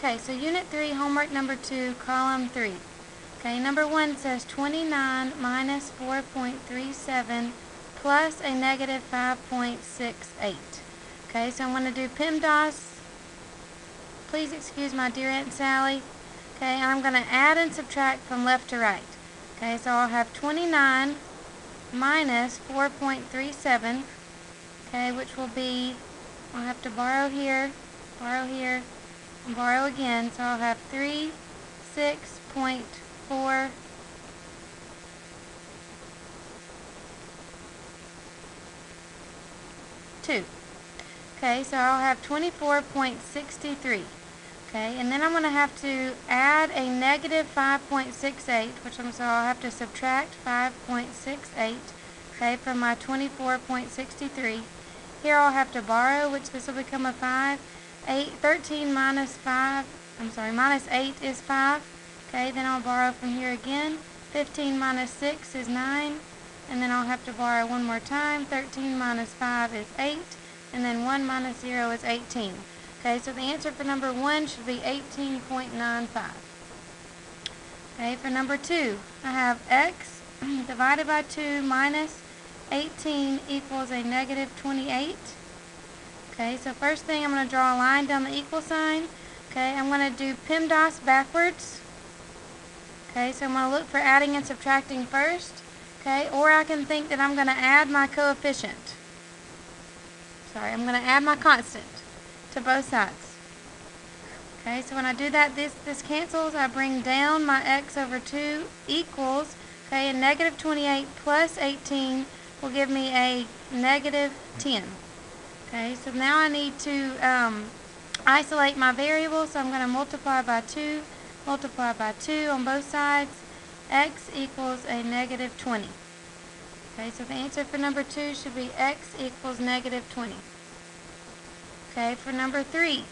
Okay, so Unit 3, homework number 2, column 3. Okay, number 1 says 29 minus 4.37 plus a negative 5.68. Okay, so I'm going to do PEMDAS. Please excuse my dear Aunt Sally. Okay, and I'm going to add and subtract from left to right. Okay, so I'll have 29 minus 4.37, okay, which will be, I'll have to borrow here, and borrow again, so I'll have 36.42. Okay, so I'll have 24.63. Okay, and then I'm going to have to add a negative 5.68, so I'll have to subtract 5.68, okay, from my 24.63. Here I'll have to borrow, which this will become a 5. 13 minus 8 is 5. Okay, then I'll borrow from here again. 15 minus 6 is 9. And then I'll have to borrow one more time. 13 minus 5 is 8. And then 1 minus 0 is 18. Okay, so the answer for number 1 should be 18.95. Okay, for number 2, I have x divided by 2 minus 18 equals a negative 28. Okay, so first thing I'm going to draw a line down the equal sign. Okay, I'm going to do PEMDAS backwards. Okay, so I'm going to look for adding and subtracting first. Okay, or I can think that I'm going to add my coefficient. I'm going to add my constant to both sides. Okay, so when I do that, this cancels. I bring down my x over 2 equals, okay, and negative 28 plus 18 will give me a negative 10. Okay, so now I need to isolate my variable, so I'm going to multiply by 2 on both sides. X equals a negative 20. Okay, so the answer for number 2 should be x equals negative 20. Okay, for number 3,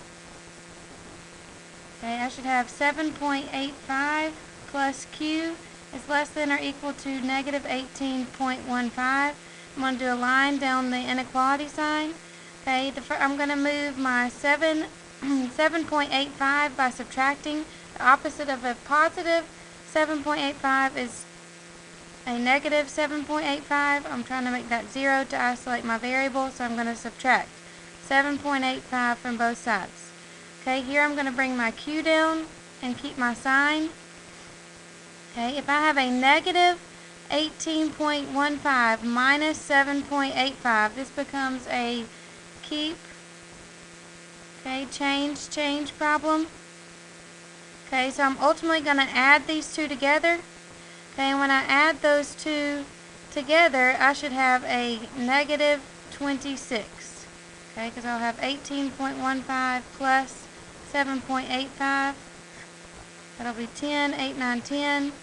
okay, I should have 7.85 plus q is less than or equal to negative 18.15. I'm going to do a line down the inequality sign. Okay, I'm going to move my 7.85 by subtracting. The opposite of a positive 7.85 is a negative 7.85. I'm trying to make that 0 to isolate my variable, so I'm going to subtract 7.85 from both sides. Okay, here I'm going to bring my q down and keep my sign. Okay, if I have a negative 18.15 minus 7.85, this becomes a keep, okay, change problem. Okay, so I'm ultimately going to add these two together. Okay, and when I add those two together, I should have a negative 26. Okay, because I'll have 18.15 plus 7.85. That'll be 10, 8, 9, 10.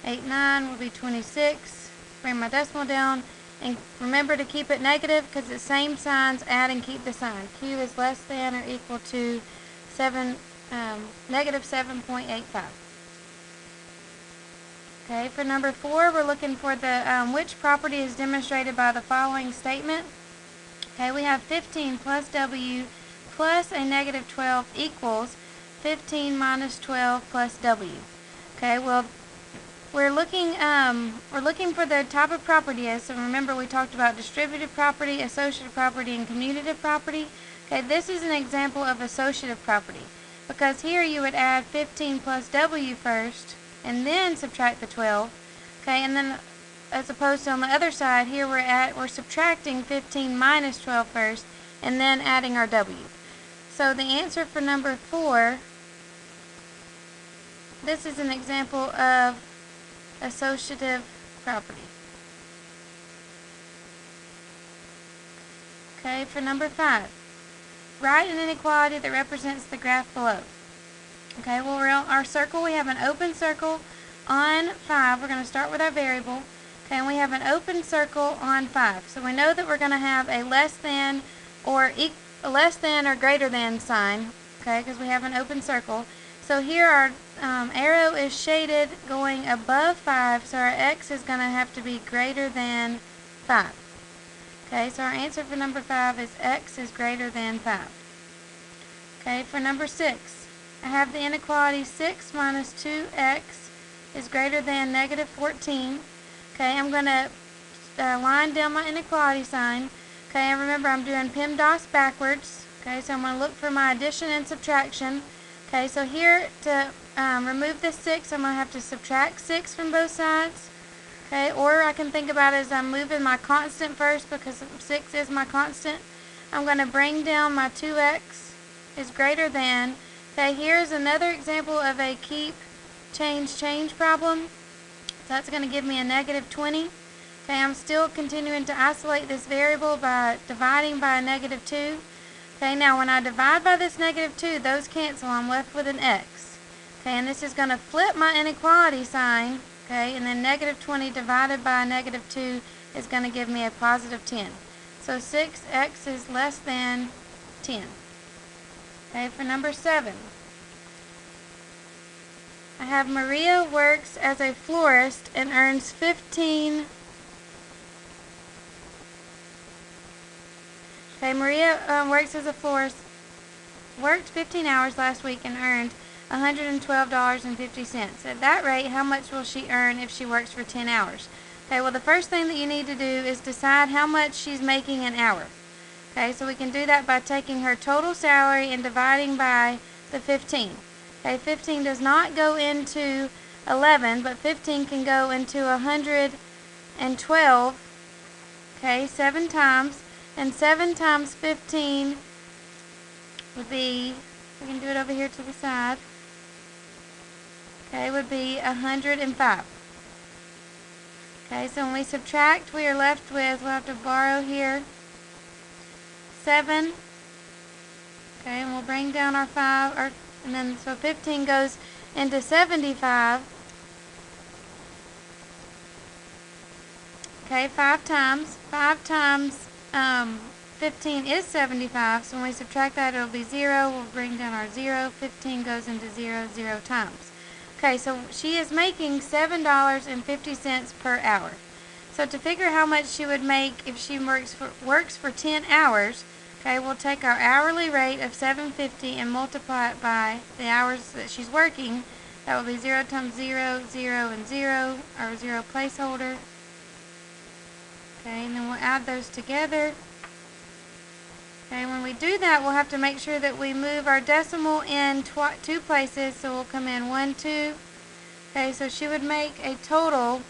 8, 9 will be 26. Bring my decimal down. And remember to keep it negative because the same signs add and keep the sign. Q is less than or equal to negative 7.85. Okay, for number 4, we're looking for the which property is demonstrated by the following statement. Okay, we have 15 plus W plus a negative 12 equals 15 minus 12 plus W. Okay, well, we're looking for the type of property. So remember we talked about distributive property, associative property, and commutative property. Okay, this is an example of associative property because here you would add 15 plus W first and then subtract the 12. Okay, and then as opposed to on the other side here we're subtracting 15 minus 12 first and then adding our W. So the answer for number 4, this is an example of associative property. Okay, for number 5, write an inequality that represents the graph below. Okay, well, our circle, we have an open circle on 5. We're going to start with our variable. Okay, and we have an open circle on 5. So we know that we're going to have a less than or greater than sign, okay, because we have an open circle. So here our arrow is shaded going above 5, so our x is going to have to be greater than 5. Okay, so our answer for number 5 is x is greater than 5. Okay, for number 6, I have the inequality 6 minus 2x is greater than negative 14. Okay, I'm going to line down my inequality sign. Okay, and remember I'm doing PEMDAS backwards. Okay, so I'm going to look for my addition and subtraction. Okay, so here to remove this 6, I'm going to have to subtract 6 from both sides. Okay, or I can think about it as I'm moving my constant first because 6 is my constant. I'm going to bring down my 2x is greater than. Okay, here's another example of a keep, change problem. So that's going to give me a negative 20. Okay, I'm still continuing to isolate this variable by dividing by a negative 2. Okay, now when I divide by this negative 2, those cancel. I'm left with an x. Okay, and this is going to flip my inequality sign. Okay, and then negative 20 divided by a negative 2 is going to give me a positive 10. So 6x is less than 10. Okay, for number 7. I have Maria works as a florist and earns 15. Okay, Maria works as a florist, worked 15 hours last week and earned $112.50. At that rate, how much will she earn if she works for 10 hours? Okay, well the first thing that you need to do is decide how much she's making an hour. Okay, so we can do that by taking her total salary and dividing by the 15. Okay, 15 does not go into 11, but 15 can go into 112. Okay, 7 times. And 7 times 15 would be, we can do it over here to the side. Okay, would be 105. Okay, so when we subtract, we are left with, we'll have to borrow here, 7. Okay, and we'll bring down our 5, and then so 15 goes into 75. Okay, 5 times 15 is 75, so when we subtract that it'll be 0. We'll bring down our 0. 15 goes into 0 times. Okay, so she is making $7.50 per hour. So to figure how much she would make if she works for 10 hours, okay, we'll take our hourly rate of $7.50 and multiply it by the hours that she's working. That will be 0 times 0, 0, and 0, our 0 placeholder. Okay, and then we'll add those together. Okay, when we do that, we'll have to make sure that we move our decimal in 2 places, so we'll come in 1, 2. Okay, so she would make a total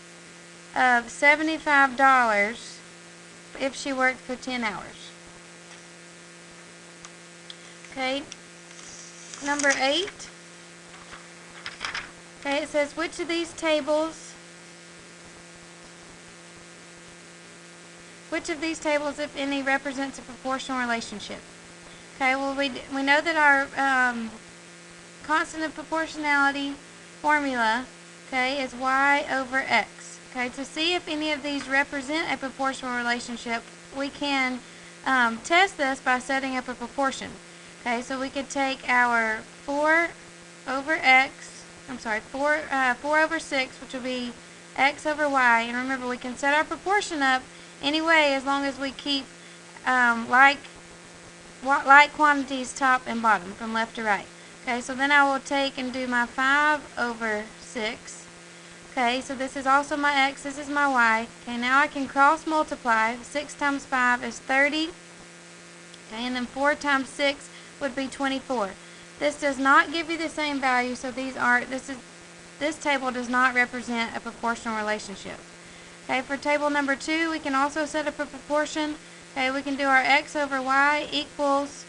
of $75 if she worked for 10 hours. Okay, number 8. Okay, it says which of these tables, if any, represents a proportional relationship? Okay, well we know that our constant of proportionality formula, okay, is y over x. Okay, to see if any of these represent a proportional relationship, we can test this by setting up a proportion. Okay, so we could take our 4 over 6, which will be x over y, and remember we can set our proportion up anyway as long as we keep like quantities top and bottom from left to right. Okay, so then I will take and do my 5 over 6. Okay, so this is also my x, this is my y. Okay, now I can cross multiply. 6 times 5 is 30. Okay, and then 4 times 6 would be 24. This does not give you the same value, so this table does not represent a proportional relationship. Okay, for table number 2, we can also set up a proportion. Okay, we can do our x over y equals,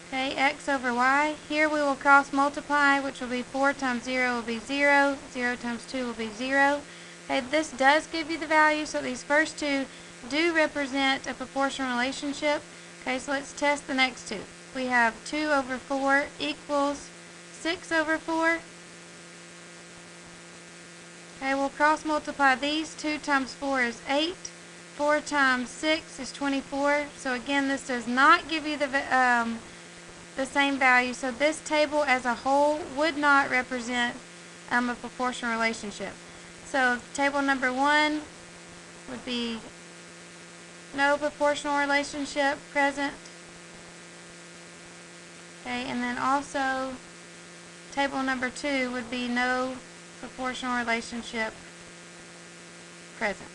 okay, x over y. Here we will cross multiply, which will be 4 times 0 will be 0. 0 times 2 will be 0. Okay, this does give you the value, so these first two do represent a proportional relationship. Okay, so let's test the next two. We have 2 over 4 equals 6 over 4. Okay, we'll cross multiply these. 2 times 4 is 8. 4 times 6 is 24. So again, this does not give you the same value. So this table as a whole would not represent a proportional relationship. So table number 1 would be no proportional relationship present. Okay, and then also table number 2 would be no proportional relationship present.